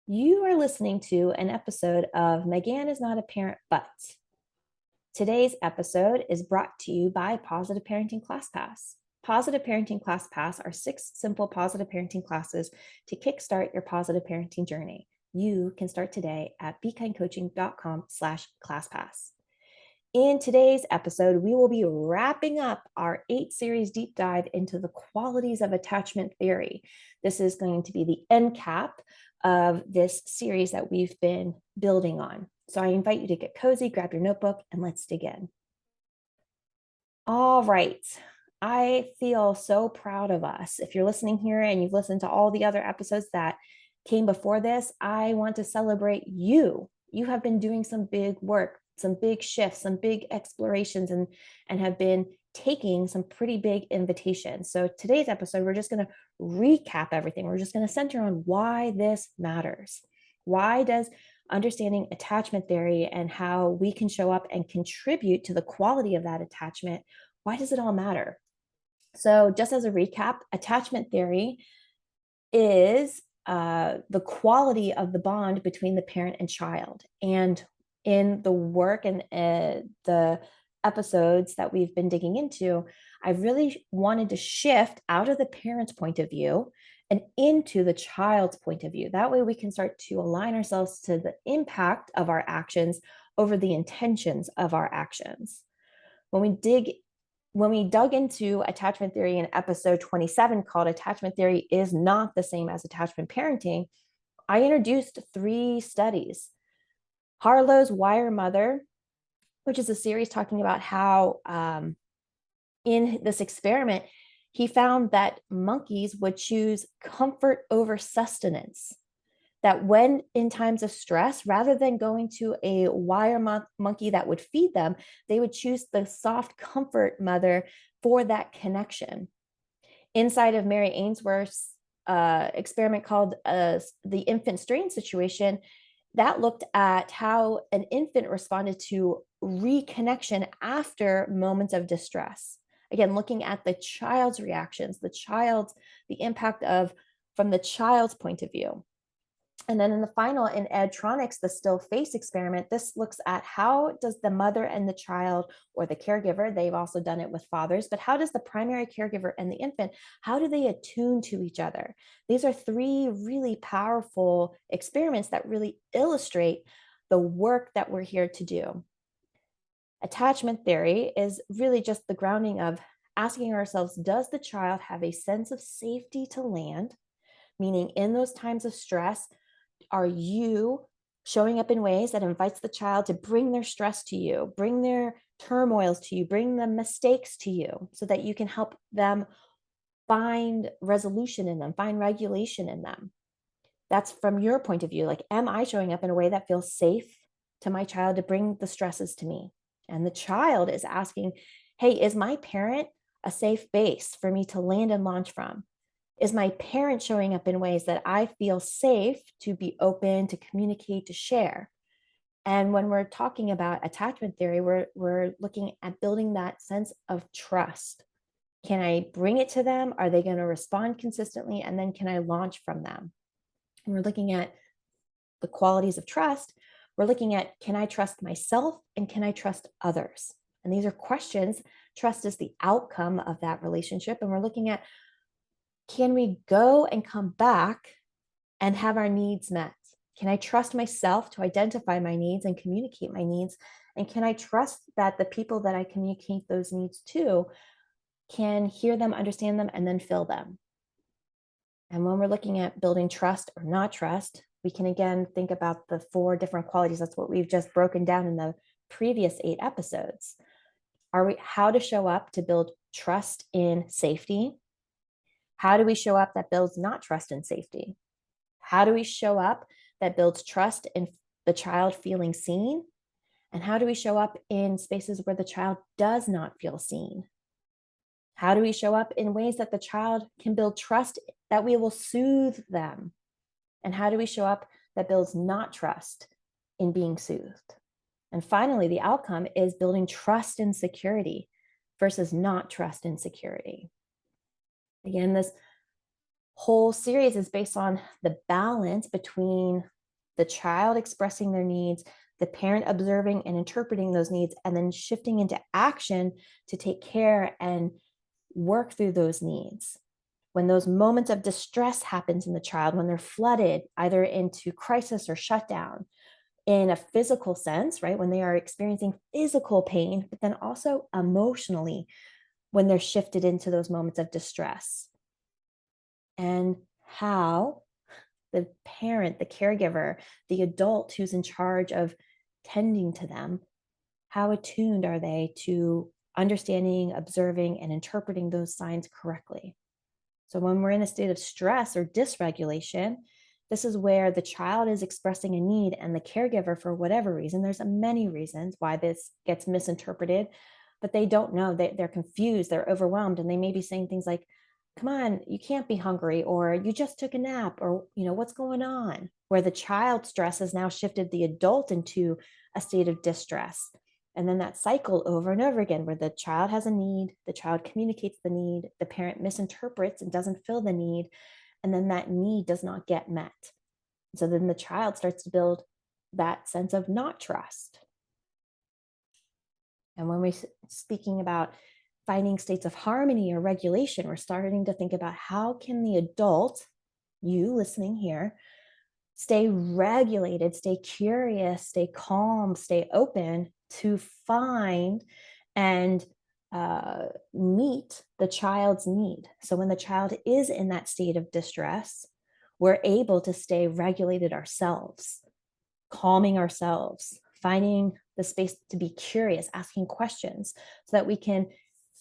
You are listening to an episode of Megan is Not a Parent, but today's episode is brought to you by Positive Parenting ClassPass. Positive Parenting ClassPass are 6 simple positive parenting classes to kickstart your positive parenting journey. You can start today at bekindcoaching.com/ClassPass. In today's episode, we will be wrapping up our 8 series deep dive into the qualities of attachment theory. This is going to be the end cap of this series that we've been building on. So I invite you to get cozy, grab your notebook, and let's dig in. All right. I feel so proud of us. If you're listening here and you've listened to all the other episodes that came before this, I want to celebrate you. You have been doing some big work, some big shifts, some big explorations, and have been taking some pretty big invitations. So today's episode, we're just going to recap everything. We're just going to center on why this matters. Why does understanding attachment theory and how we can show up and contribute to the quality of that attachment, why does it all matter? So just as a recap, attachment theory is the quality of the bond between the parent and child. And in the work and the episodes that we've been digging into, I really wanted to shift out of the parent's point of view and into the child's point of view. That way we can start to align ourselves to the impact of our actions over the intentions of our actions. When we dug into attachment theory in episode 27 called Attachment Theory is Not the Same as Attachment Parenting, I introduced 3 studies. Harlow's Wire Mother, which is a series talking about how in this experiment, he found that monkeys would choose comfort over sustenance. That when in times of stress, rather than going to a wire monkey that would feed them, they would choose the soft comfort mother for that connection. Inside of Mary Ainsworth's experiment called the infant strain situation, that looked at how an infant responded to reconnection after moments of distress. Again, looking at the child's reactions, the impact of from the child's point of view. And then in the final, in Edtronics, the still face experiment, this looks at how does the mother and the child or the caregiver, they've also done it with fathers, but how does the primary caregiver and the infant, how do they attune to each other? These are 3 really powerful experiments that really illustrate the work that we're here to do. Attachment theory is really just the grounding of asking ourselves, does the child have a sense of safety to land? Meaning in those times of stress, are you showing up in ways that invites the child to bring their stress to you, bring their turmoils to you, bring the mistakes to you so that you can help them find resolution in them, find regulation in them? That's from your point of view. Like, am I showing up in a way that feels safe to my child to bring the stresses to me? And the child is asking, hey, is my parent a safe base for me to land and launch from? Is my parent showing up in ways that I feel safe to be open, to communicate, to share? And when we're talking about attachment theory, we're looking at building that sense of trust. Can I bring it to them? Are they going to respond consistently? And then can I launch from them? And we're looking at the qualities of trust. We're looking at, can I trust myself and can I trust others? And these are questions. Trust is the outcome of that relationship. And we're looking at, can we go and come back and have our needs met? Can I trust myself to identify my needs and communicate my needs? And can I trust that the people that I communicate those needs to can hear them, understand them, and then fill them? And when we're looking at building trust or not trust, we can again think about the 4 different qualities. That's what we've just broken down in the previous 8 episodes. How to show up to build trust in safety? How do we show up that builds not trust and safety? How do we show up that builds trust in the child feeling seen? And how do we show up in spaces where the child does not feel seen? How do we show up in ways that the child can build trust that we will soothe them? And how do we show up that builds not trust in being soothed? And finally, the outcome is building trust and security versus not trust and security. Again, this whole series is based on the balance between the child expressing their needs, the parent observing and interpreting those needs, and then shifting into action to take care and work through those needs. When those moments of distress happens in the child, when they're flooded either into crisis or shutdown in a physical sense, right? When they are experiencing physical pain, but then also emotionally when they're shifted into those moments of distress. And how the parent, the caregiver, the adult who's in charge of tending to them, how attuned are they to understanding, observing, and interpreting those signs correctly? So when we're in a state of stress or dysregulation, this is where the child is expressing a need and the caregiver, for whatever reason, there's many reasons why this gets misinterpreted, but they don't know. They're confused, they're overwhelmed, and they may be saying things like, come on, you can't be hungry, or you just took a nap, or, what's going on? Where the child stress has now shifted the adult into a state of distress. And then that cycle over and over again, where the child has a need, the child communicates the need, the parent misinterprets and doesn't fill the need, and then that need does not get met. So then the child starts to build that sense of not trust. And when we're speaking about finding states of harmony or regulation, we're starting to think about how can the adult, you listening here, stay regulated, stay curious, stay calm, stay open to find and meet the child's need. So when the child is in that state of distress, we're able to stay regulated ourselves, calming ourselves, finding the space to be curious, asking questions so that we can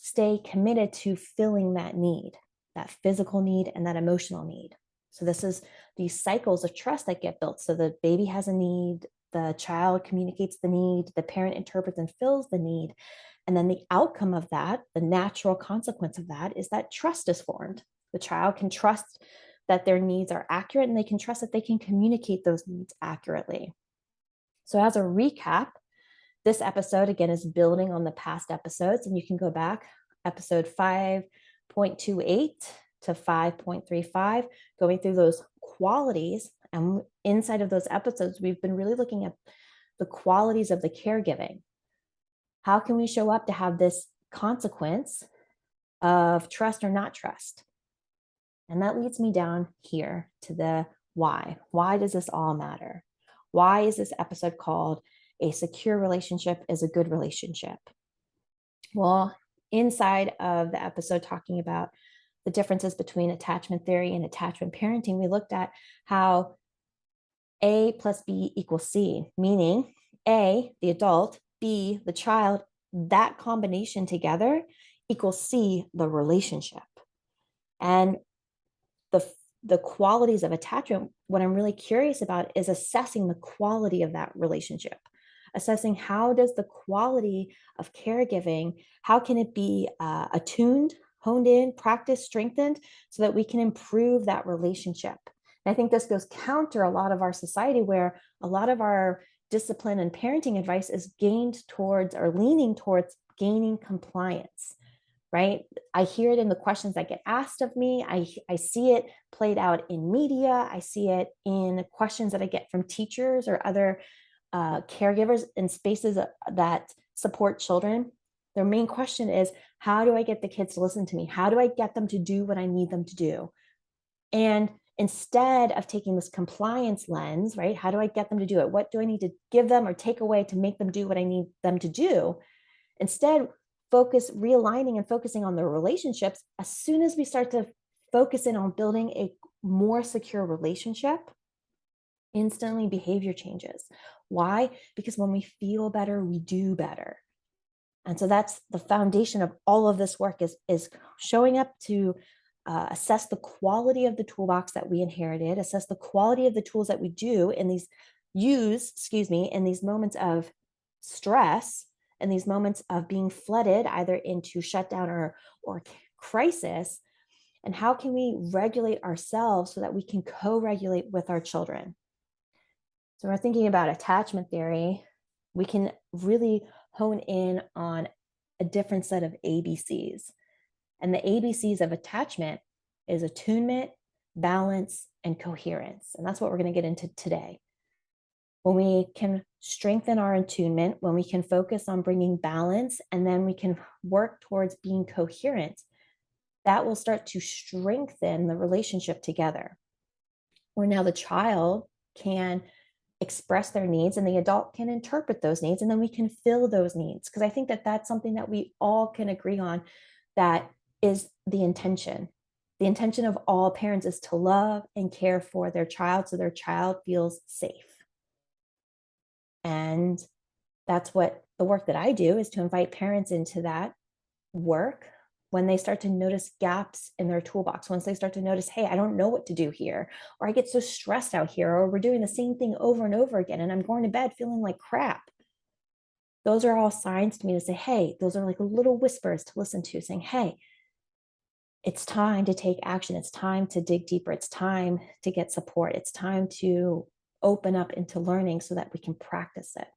stay committed to filling that need, that physical need and that emotional need. So this is these cycles of trust that get built. So the baby has a need, the child communicates the need, the parent interprets and fills the need. And then the outcome of that, the natural consequence of that, is that trust is formed. The child can trust that their needs are accurate, and they can trust that they can communicate those needs accurately. So as a recap, this episode, again, is building on the past episodes, and you can go back episode 5.28 to 5.35, going through those qualities. And inside of those episodes, we've been really looking at the qualities of the caregiving. How can we show up to have this consequence of trust or not trust? And that leads me down here to the why. Why does this all matter? Why is this episode called A Secure Relationship is a Good Relationship? Well, inside of the episode talking about the differences between attachment theory and attachment parenting, we looked at how A plus B equals C, meaning A, the adult, B, the child, that combination together equals C, the relationship. And the qualities of attachment, what I'm really curious about is assessing the quality of that relationship, assessing how does the quality of caregiving, how can it be attuned, honed in, practiced, strengthened, so that we can improve that relationship. And I think this goes counter a lot of our society, where a lot of our discipline and parenting advice is gained towards or leaning towards gaining compliance, right? I hear it in the questions that get asked of me. I see it played out in media. I see it in questions that I get from teachers or other caregivers in spaces that support children. Their main question is, how do I get the kids to listen to me? How do I get them to do what I need them to do? And instead of taking this compliance lens, right? How do I get them to do it? What do I need to give them or take away to make them do what I need them to do? Instead, realigning and focusing on the relationships. As soon as we start to focus in on building a more secure relationship, instantly behavior changes. Why? Because when we feel better, we do better. And so that's the foundation of all of this work, is showing up to assess the quality of the toolbox that we inherited, assess the quality of the tools that we do in these in these moments of stress and these moments of being flooded either into shutdown or crisis. And how can we regulate ourselves so that we can co-regulate with our children? So we're thinking about attachment theory, we can really hone in on a different set of ABCs. And the ABCs of attachment is attunement, balance, and coherence. And that's what we're going to get into today. When we can strengthen our attunement, when we can focus on bringing balance, and then we can work towards being coherent, that will start to strengthen the relationship together. Where now the child can express their needs and the adult can interpret those needs, and then we can fill those needs. Because I think that that's something that we all can agree on, that is the intention. The intention of all parents is to love and care for their child so their child feels safe. And that's what the work that I do is to invite parents into that work when they start to notice gaps in their toolbox, once they start to notice, hey, I don't know what to do here, or I get so stressed out here, or we're doing the same thing over and over again, and I'm going to bed feeling like crap. Those are all signs to me to say, hey, those are like little whispers to listen to, saying, hey, it's time to take action. It's time to dig deeper. It's time to get support. It's time to open up into learning so that we can practice it.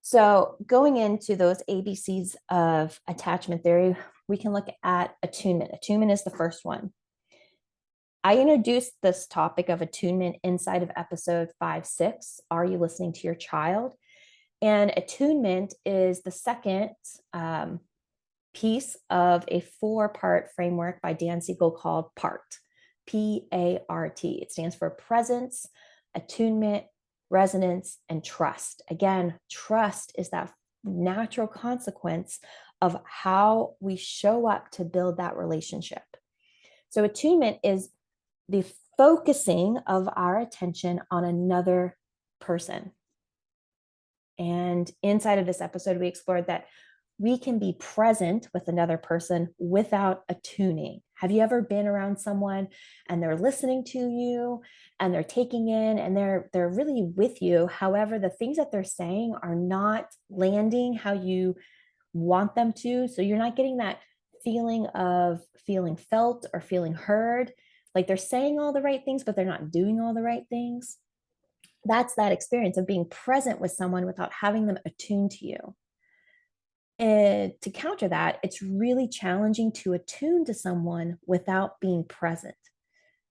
So going into those ABCs of attachment theory, we can look at attunement. Attunement is the first one. I introduced this topic of attunement inside of episode 5-6. Are you listening to your child? And attunement is the second piece of a 4-part framework by Dan Siegel called PART, P-A-R-T. It stands for presence, attunement, resonance, and trust. Again, trust is that natural consequence of how we show up to build that relationship. So attunement is the focusing of our attention on another person. And inside of this episode, we explored that we can be present with another person without attuning. Have you ever been around someone and they're listening to you and they're taking in and they're really with you? However, the things that they're saying are not landing how you want them to. So you're not getting that feeling of feeling felt or feeling heard. Like they're saying all the right things, but they're not doing all the right things. That's that experience of being present with someone without having them attuned to you. And to counter that, it's really challenging to attune to someone without being present,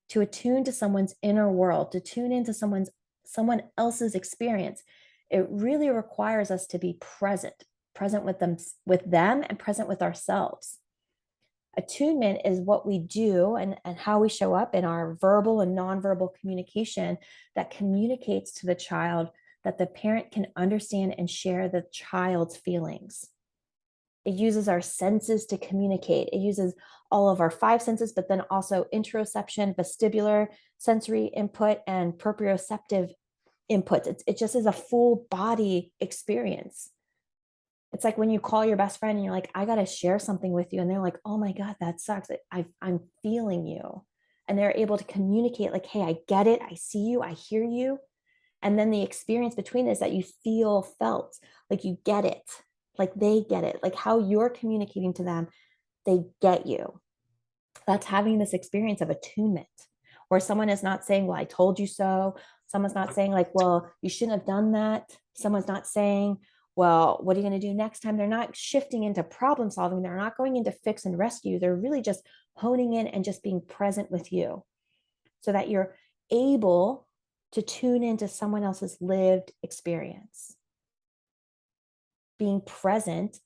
to attune to someone's inner world, to tune into someone else's experience. It really requires us to be present with them and present with ourselves. Attunement is what we do and how we show up in our verbal and nonverbal communication that communicates to the child that the parent can understand and share the child's feelings. It uses our senses to communicate. It uses all of our 5 senses, but then also interoception, vestibular, sensory input, and proprioceptive inputs. It just is a full body experience. It's like when you call your best friend and you're like, I got to share something with you. And they're like, oh my God, that sucks. I'm feeling you. And they're able to communicate like, hey, I get it. I see you. I hear you. And then the experience between is that you feel felt, like you get it, like they get it, like how you're communicating to them, they get you. That's having this experience of attunement, where someone is not saying, well, I told you so. Someone's not saying like, well, you shouldn't have done that. Someone's not saying, well, what are you going to do next time? They're not shifting into problem solving. They're not going into fix and rescue. They're really just honing in and just being present with you so that you're able to tune into someone else's lived experience. Being present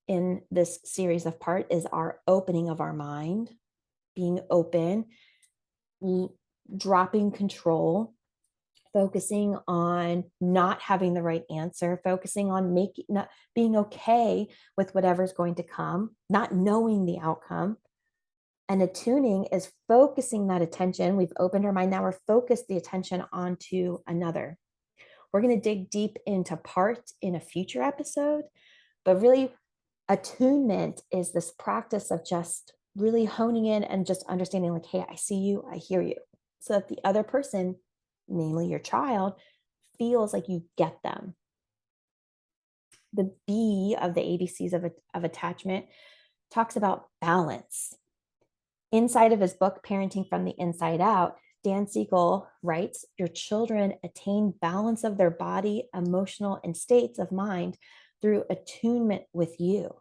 in this series of part is our opening of our mind, being open, dropping control, focusing on not having the right answer, focusing on not being okay with whatever's going to come, not knowing the outcome. And attuning is focusing that attention. We've opened our mind. Now we're focused the attention onto another. We're going to dig deep into part in a future episode, but really attunement is this practice of just really honing in and just understanding like, hey, I see you, I hear you. So that the other person, namely your child, feels like you get them. The B of the ABCs of attachment talks about balance. Inside of his book, Parenting from the Inside Out, Dan Siegel writes, your children attain balance of their body, emotional, and states of mind through attunement with you.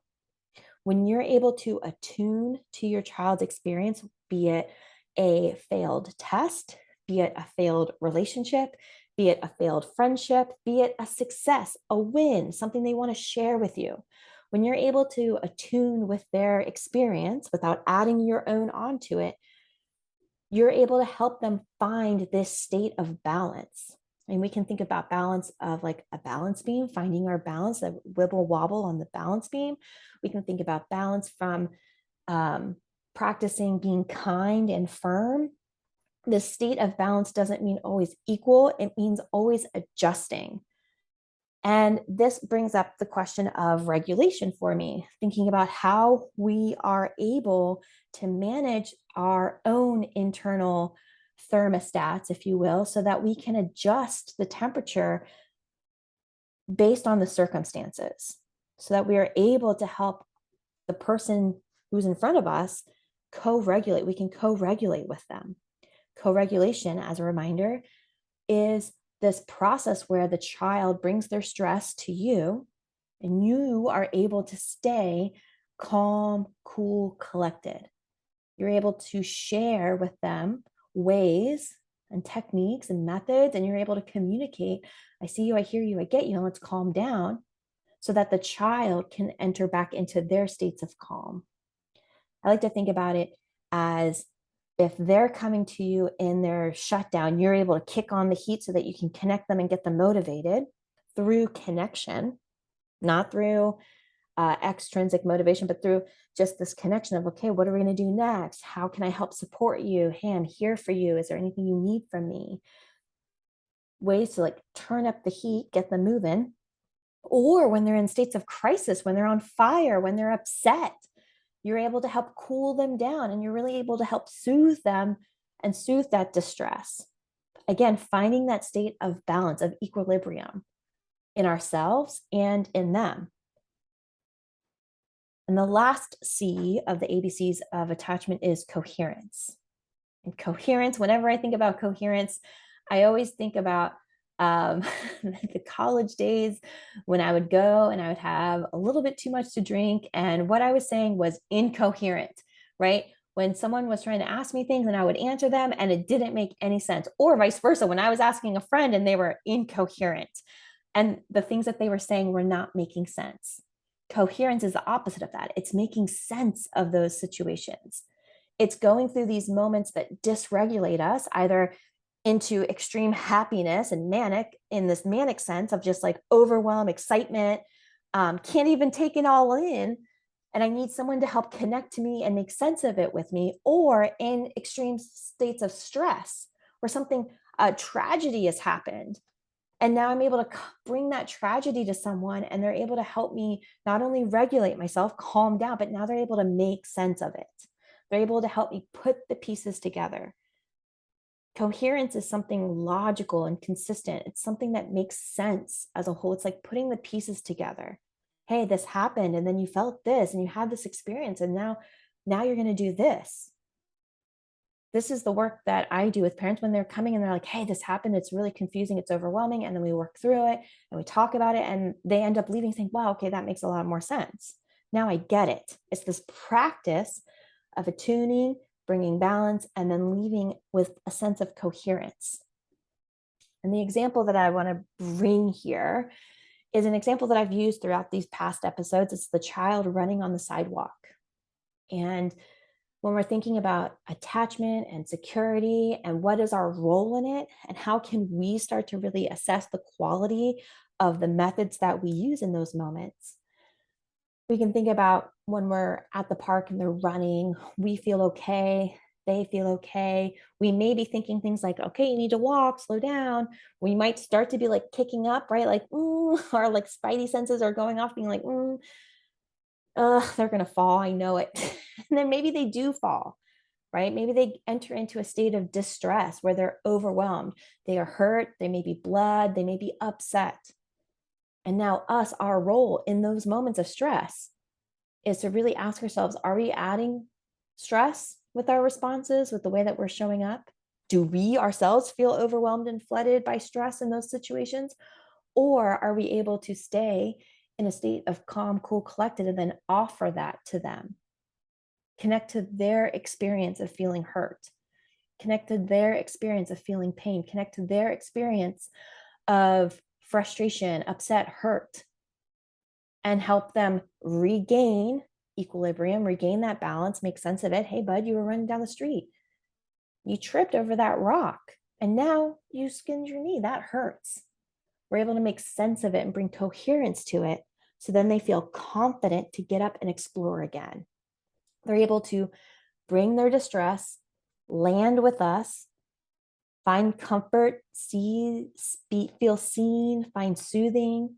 When you're able to attune to your child's experience, be it a failed test, be it a failed relationship, be it a failed friendship, be it a success, a win, something they want to share with you. When you're able to attune with their experience without adding your own onto it, you're able to help them find this state of balance. And we can think about balance of like a balance beam, finding our balance, a wibble wobble on the balance beam. We can think about balance from practicing being kind and firm. The state of balance doesn't mean always equal, it means always adjusting. And this brings up the question of regulation for me, thinking about how we are able to manage our own internal thermostats, if you will, so that we can adjust the temperature based on the circumstances, so that we are able to help the person who's in front of us co-regulate. We can co-regulate with them. Co-regulation, as a reminder, is this process where the child brings their stress to you and you are able to stay calm, cool, collected. You're able to share with them ways and techniques and methods, and you're able to communicate. I see you, I hear you, I get you, and let's calm down so that the child can enter back into their states of calm. I like to think about it as if they're coming to you in their shutdown, you're able to kick on the heat so that you can connect them and get them motivated through connection, not through extrinsic motivation, but through just this connection of, okay, what are we going to do next? How can I help support you? Hey, I'm here for you. Is there anything you need from me? Ways to like turn up the heat, get them moving. Or when they're in states of crisis, when they're on fire, when they're upset, you're able to help cool them down and you're really able to help soothe them and soothe that distress. Again, finding that state of balance, of equilibrium in ourselves and in them. And the last C of the ABCs of attachment is coherence. And coherence, whenever I think about coherence, I always think about the college days when I would go and I would have a little bit too much to drink. And what I was saying was incoherent, right? When someone was trying to ask me things and I would answer them and it didn't make any sense, or vice versa, when I was asking a friend and they were incoherent and the things that they were saying were not making sense. Coherence is the opposite of that. It's making sense of those situations. It's going through these moments that dysregulate us, either into extreme happiness and manic, in this manic sense of just like overwhelm, excitement, can't even take it all in. And I need someone to help connect to me and make sense of it with me, or in extreme states of stress where something, a tragedy has happened. And now I'm able to bring that tragedy to someone and they're able to help me not only regulate myself, calm down, but now they're able to make sense of it. They're able to help me put the pieces together. Coherence is something logical and consistent. It's something that makes sense as a whole. It's like putting the pieces together. Hey, this happened, and then you felt this, and you had this experience, and now you're going to do this. This is the work that I do with parents when they're coming and they're like, hey, this happened. It's really confusing. It's overwhelming. And then we work through it and we talk about it, and they end up leaving saying, wow, okay, that makes a lot more sense. Now I get it. It's this practice of attuning, bringing balance, and then leaving with a sense of coherence. And the example that I want to bring here is an example that I've used throughout these past episodes. It's the child running on the sidewalk. And when we're thinking about attachment and security and what is our role in it, and how can we start to really assess the quality of the methods that we use in those moments, we can think about when we're at the park and they're running, we feel okay, they feel okay. We may be thinking things like, okay, you need to walk, slow down. We might start to be like kicking up, right? Like, our like spidey senses are going off, being like, they're going to fall. I know it. And then maybe they do fall, right? Maybe they enter into a state of distress where they're overwhelmed. They are hurt. They may be blood. They may be upset. And now our role in those moments of stress is to really ask ourselves, are we adding stress with our responses, with the way that we're showing up? Do we ourselves feel overwhelmed and flooded by stress in those situations? Or are we able to stay in a state of calm, cool, collected, and then offer that to them? Connect to their experience of feeling hurt. connect to their experience of feeling pain, connect to their experience of frustration, upset, hurt, and help them regain equilibrium, regain that balance, make sense of it. Hey, bud, you were running down the street. You tripped over that rock and now you skinned your knee. That hurts. We're able to make sense of it and bring coherence to it. So then they feel confident to get up and explore again. They're able to bring their distress, land with us, find comfort, feel seen, find soothing,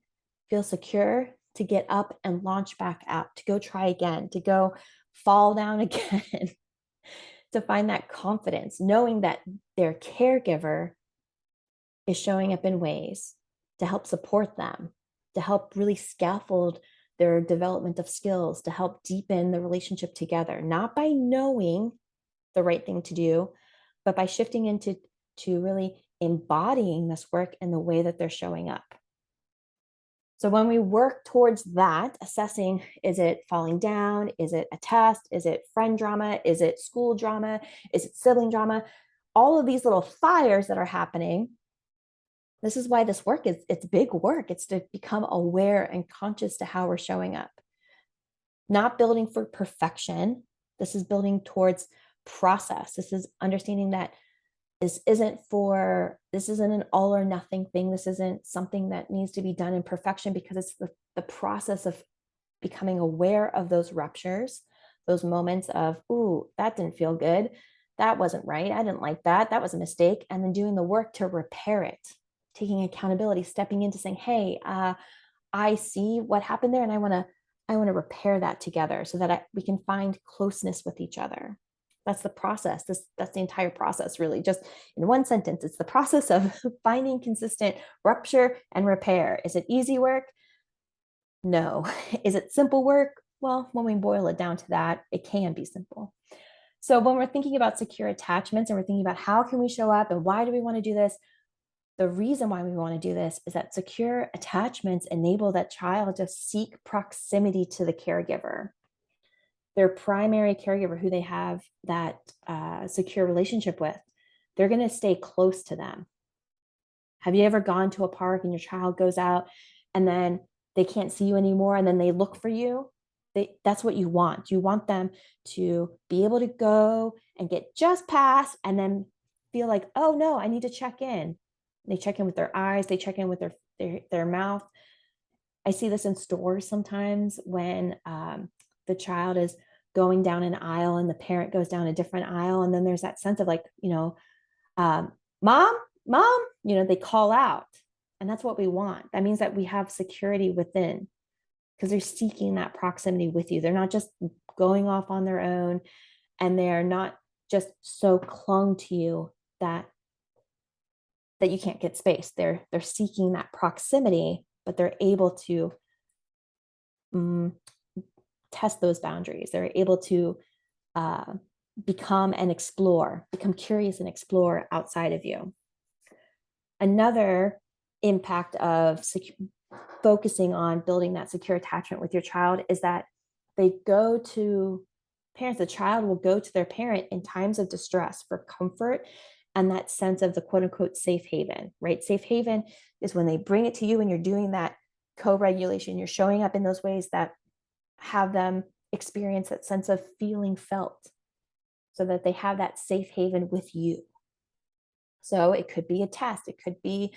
feel secure to get up and launch back out, to go try again, to go fall down again, to find that confidence, knowing that their caregiver is showing up in ways to help support them, to help really scaffold their development of skills, to help deepen the relationship together, not by knowing the right thing to do, but by shifting into really embodying this work in the way that they're showing up. So when we work towards that, assessing, is it falling down? Is it a test? Is it friend drama? Is it school drama? Is it sibling drama? All of these little fires that are happening. This is why this work it's big work. It's to become aware and conscious to how we're showing up. Not building for perfection. This is building towards process. This is understanding that this isn't an all or nothing thing. This isn't something that needs to be done in perfection, because it's the process of becoming aware of those ruptures, those moments of, ooh, that didn't feel good. That wasn't right. I didn't like that. That was a mistake. And then doing the work to repair it, taking accountability, stepping into saying, hey, I see what happened there, and I want to repair that together so that we can find closeness with each other. That's the process. That's the entire process, really. Just in one sentence, it's the process of finding consistent rupture and repair. Is it easy work? No. Is it simple work? Well, when we boil it down to that, it can be simple. So when we're thinking about secure attachments and we're thinking about how can we show up and why do we want to do this, the reason why we want to do this is that secure attachments enable that child to seek proximity to the caregiver, their primary caregiver, who they have that secure relationship with. They're going to stay close to them. Have you ever gone to a park and your child goes out and then they can't see you anymore and then they look for you? That's what you want. You want them to be able to go and get just past and then feel like, oh no, I need to check in. They check in with their eyes, they check in with their mouth. I see this in stores sometimes when the child is going down an aisle and the parent goes down a different aisle. And then there's that sense of like, mom, they call out. And that's what we want. That means that we have security within, because they're seeking that proximity with you. They're not just going off on their own, and they're not just so clung to you that you can't get space. They're seeking that proximity, but they're able to test those boundaries. They're able to become curious and explore outside of you. Another impact of focusing on building that secure attachment with your child is that they go to parents. The child will go to their parent in times of distress for comfort and that sense of the quote unquote safe haven, right? Safe haven is when they bring it to you and you're doing that co-regulation. You're showing up in those ways that have them experience that sense of feeling felt, so that they have that safe haven with you. So it could be a test. It could be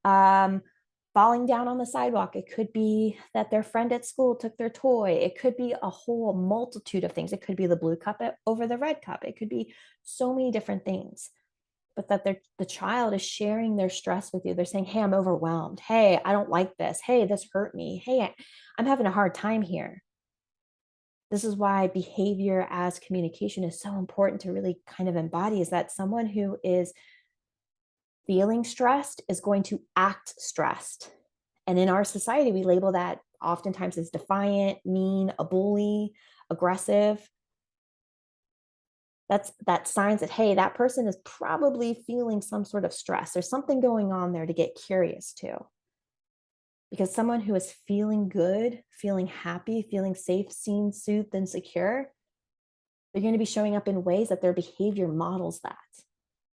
falling down on the sidewalk. It could be that their friend at school took their toy. It could be a whole multitude of things. It could be the blue cup over the red cup. It could be so many different things. But that the child is sharing their stress with you. They're saying, hey, I'm overwhelmed. Hey, I don't like this. Hey, this hurt me. Hey, I'm having a hard time here. This is why behavior as communication is so important to really kind of embody, is that someone who is feeling stressed is going to act stressed. And in our society, we label that oftentimes as defiant, mean, a bully, aggressive. That's signs that, hey, that person is probably feeling some sort of stress. There's something going on there to get curious to. Because someone who is feeling good, feeling happy, feeling safe, seen, soothed, and secure, they're going to be showing up in ways that their behavior models that.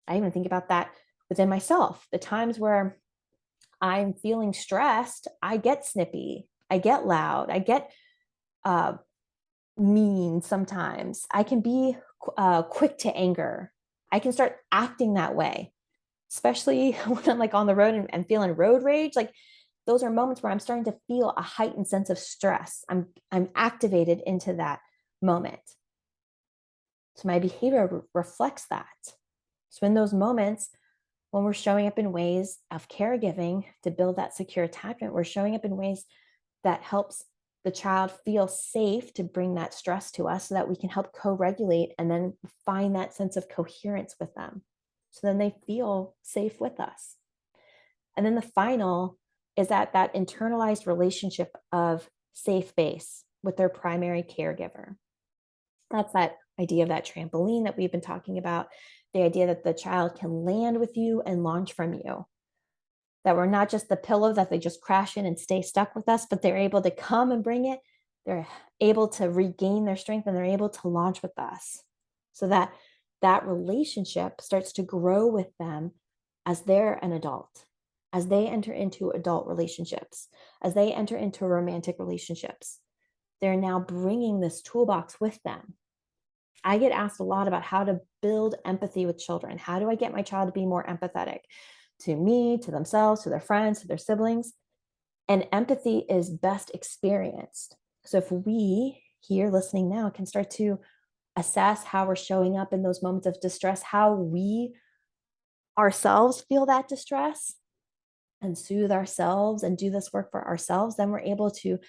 I even think about that within myself. The times where I'm feeling stressed, I get snippy, I get loud, I get uh, mean sometimes. I can be quick to anger. I can start acting that way, especially when I'm like on the road and feeling road rage. Like those are moments where I'm starting to feel a heightened sense of stress. I'm activated into that moment. So my behavior reflects that. So in those moments, when we're showing up in ways of caregiving to build that secure attachment, we're showing up in ways that helps the child feel safe to bring that stress to us so that we can help co-regulate and then find that sense of coherence with them. So then they feel safe with us. And then the final is that internalized relationship of safe base with their primary caregiver. That's that idea of that trampoline that we've been talking about, the idea that the child can land with you and launch from you, that we're not just the pillow that they just crash in and stay stuck with us, but they're able to come and bring it. They're able to regain their strength and they're able to launch with us, so that that relationship starts to grow with them as they're an adult, as they enter into adult relationships, as they enter into romantic relationships. They're now bringing this toolbox with them. I get asked a lot about how to build empathy with children. How do I get my child to be more empathetic to me, to themselves, to their friends, to their siblings? And empathy is best experienced. So if we here listening now can start to assess how we're showing up in those moments of distress, how we ourselves feel that distress and soothe ourselves and do this work for ourselves, then we're able to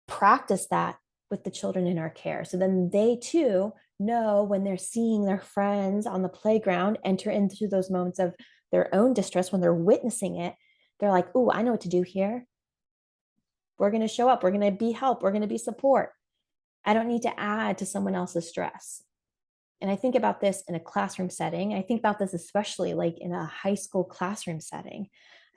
practice that with the children in our care. So then they too know when they're seeing their friends on the playground enter into those moments of their own distress, when they're witnessing it, they're like, "Oh, I know what to do here. We're going to show up. We're going to be help. We're going to be support. I don't need to add to someone else's stress." And I think about this in a classroom setting. I think about this especially like in a high school classroom setting.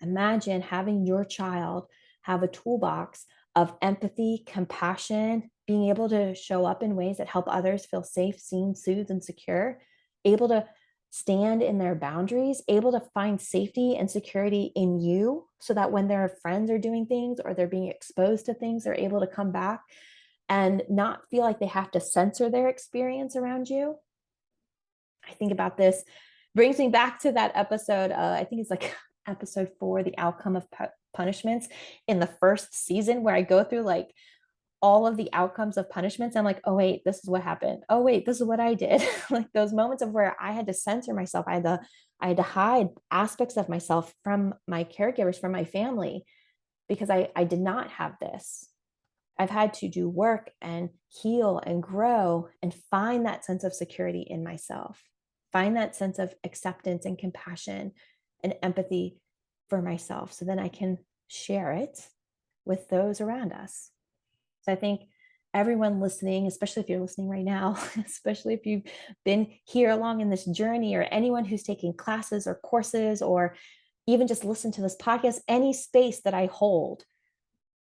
Imagine having your child have a toolbox of empathy, compassion, being able to show up in ways that help others feel safe, seen, soothed, and secure, able to stand in their boundaries, able to find safety and security in you so that when their friends are doing things or they're being exposed to things, they're able to come back and not feel like they have to censor their experience around you. I think about this, brings me back to that episode. I think it's like episode 4, the outcome of punishments in the first season, where I go through like all of the outcomes of punishments. I'm like, oh wait, this is what happened. Oh wait, this is what I did. Like those moments of where I had to censor myself. I had to hide aspects of myself from my caregivers, from my family, because I did not have this. I've had to do work and heal and grow and find that sense of security in myself, find that sense of acceptance and compassion and empathy for myself. So then I can share it with those around us. So I think everyone listening, especially if you're listening right now, especially if you've been here along in this journey, or anyone who's taking classes or courses, or even just listen to this podcast, any space that I hold,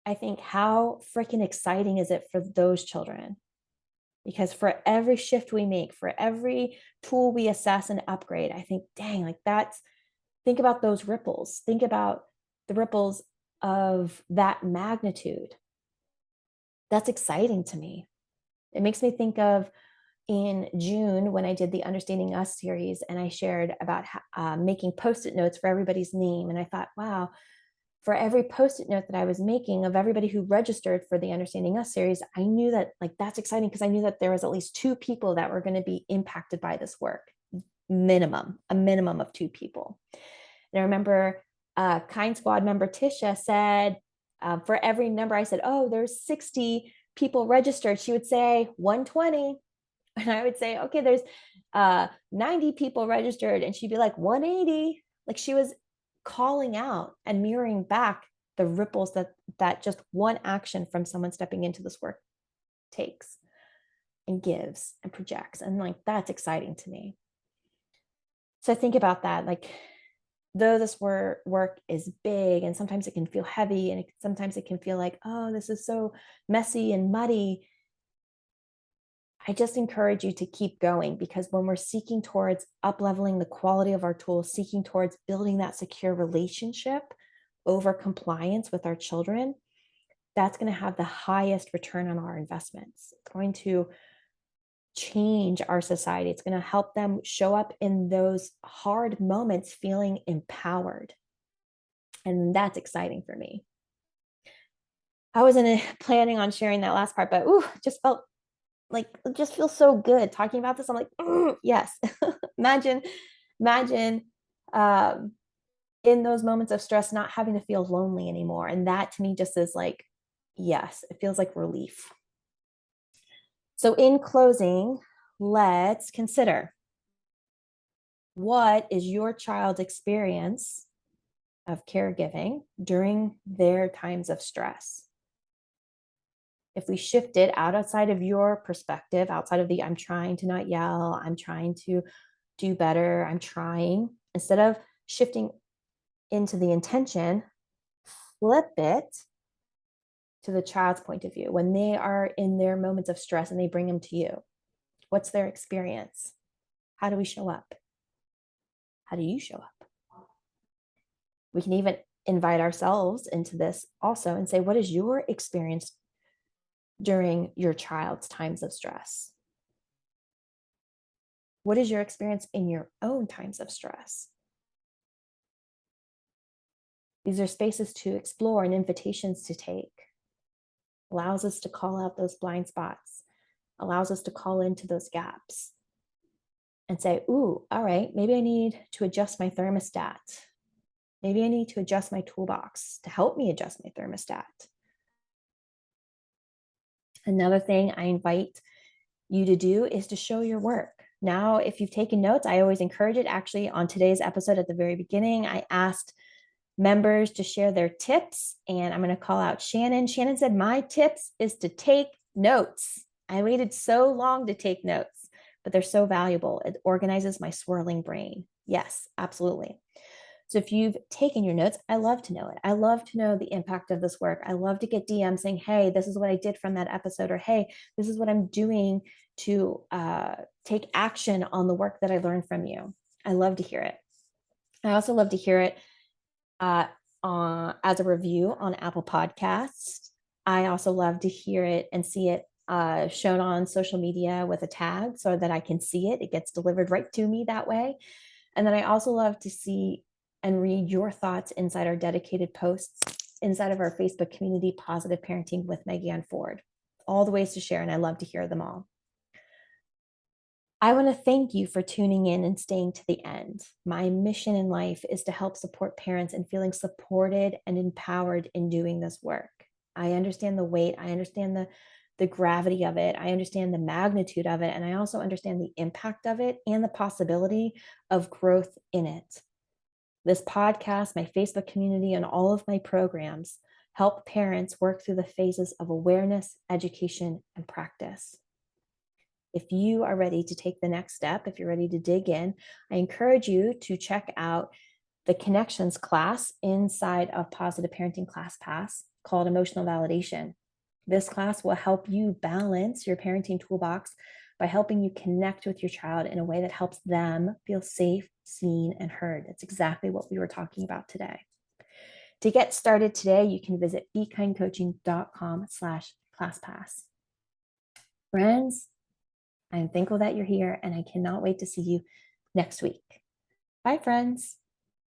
I think how freaking exciting is it for those children? Because for every shift we make, for every tool we assess and upgrade, I think, dang, like that's, think about those ripples. Think about the ripples of that magnitude. That's exciting to me. It makes me think of in June when I did the Understanding Us series and I shared about making Post-it notes for everybody's name. And I thought, wow, for every Post-it note that I was making of everybody who registered for the Understanding Us series, I knew that like that's exciting because I knew that there was at least 2 people that were going to be impacted by this work, a minimum of 2 people. And I remember Kind Squad member Tisha said, for every number I said, oh, there's 60 people registered, she would say 120. And I would say, okay, there's 90 people registered. And she'd be like 180. Like she was calling out and mirroring back the ripples that just one action from someone stepping into this work takes and gives and projects. And like, that's exciting to me. So I think about that, like, though this work is big and sometimes it can feel heavy and sometimes it can feel like, oh, this is so messy and muddy, I just encourage you to keep going, because when we're seeking towards up-leveling the quality of our tools, seeking towards building that secure relationship over compliance with our children, that's going to have the highest return on our investments. It's going to change our society. It's going to help them show up in those hard moments feeling empowered. And that's exciting for me. I wasn't planning on sharing that last part, but just felt like, it just feels so good talking about this. I'm like, yes. imagine um, in those moments of stress, not having to feel lonely anymore. And that to me just is like, yes, it feels like relief. So in closing, let's consider, what is your child's experience of caregiving during their times of stress? If we shift it outside of your perspective, outside of the I'm trying to not yell, I'm trying to do better, I'm trying, instead of shifting into the intention, flip it to the child's point of view. When they are in their moments of stress and they bring them to you, what's their experience? How do we show up? How do you show up? We can even invite ourselves into this also and say, what is your experience during your child's times of stress? What is your experience in your own times of stress? These are spaces to explore and invitations to take. Allows us to call out those blind spots, allows us to call into those gaps and say, ooh, all right, maybe I need to adjust my thermostat. Maybe I need to adjust my toolbox to help me adjust my thermostat. Another thing I invite you to do is to show your work. Now, if you've taken notes, I always encourage it. Actually, on today's episode at the very beginning, I asked members to share their tips, and I'm going to call out Shannon. Shannon said, my tips is to take notes. I waited so long to take notes, but they're so valuable. It organizes my swirling brain. Yes, absolutely. So if you've taken your notes, I love to know it. I love to know the impact of this work. I love to get DMs saying, hey, this is what I did from that episode, or hey, this is what I'm doing to take action on the work that I learned from you. I love to hear it. I also love to hear it as a review on Apple Podcasts. I also love to hear it and see it shown on social media with a tag so that I can see it. It gets delivered right to me that way. And then I also love to see and read your thoughts inside our dedicated posts, inside of our Facebook community, Positive Parenting with Megan Ford. All the ways to share, and I love to hear them all. I want to thank you for tuning in and staying to the end. My mission in life is to help support parents in feeling supported and empowered in doing this work. I understand the weight. I understand the gravity of it. I understand the magnitude of it. And I also understand the impact of it and the possibility of growth in it. This podcast, my Facebook community, and all of my programs help parents work through the phases of awareness, education, and practice. If you are ready to take the next step, if you're ready to dig in, I encourage you to check out the Connections class inside of Positive Parenting ClassPass called Emotional Validation. This class will help you balance your parenting toolbox by helping you connect with your child in a way that helps them feel safe, seen, and heard. That's exactly what we were talking about today. To get started today, you can visit bekindcoaching.com/ClassPass. Friends, I'm thankful that you're here, and I cannot wait to see you next week. Bye, friends.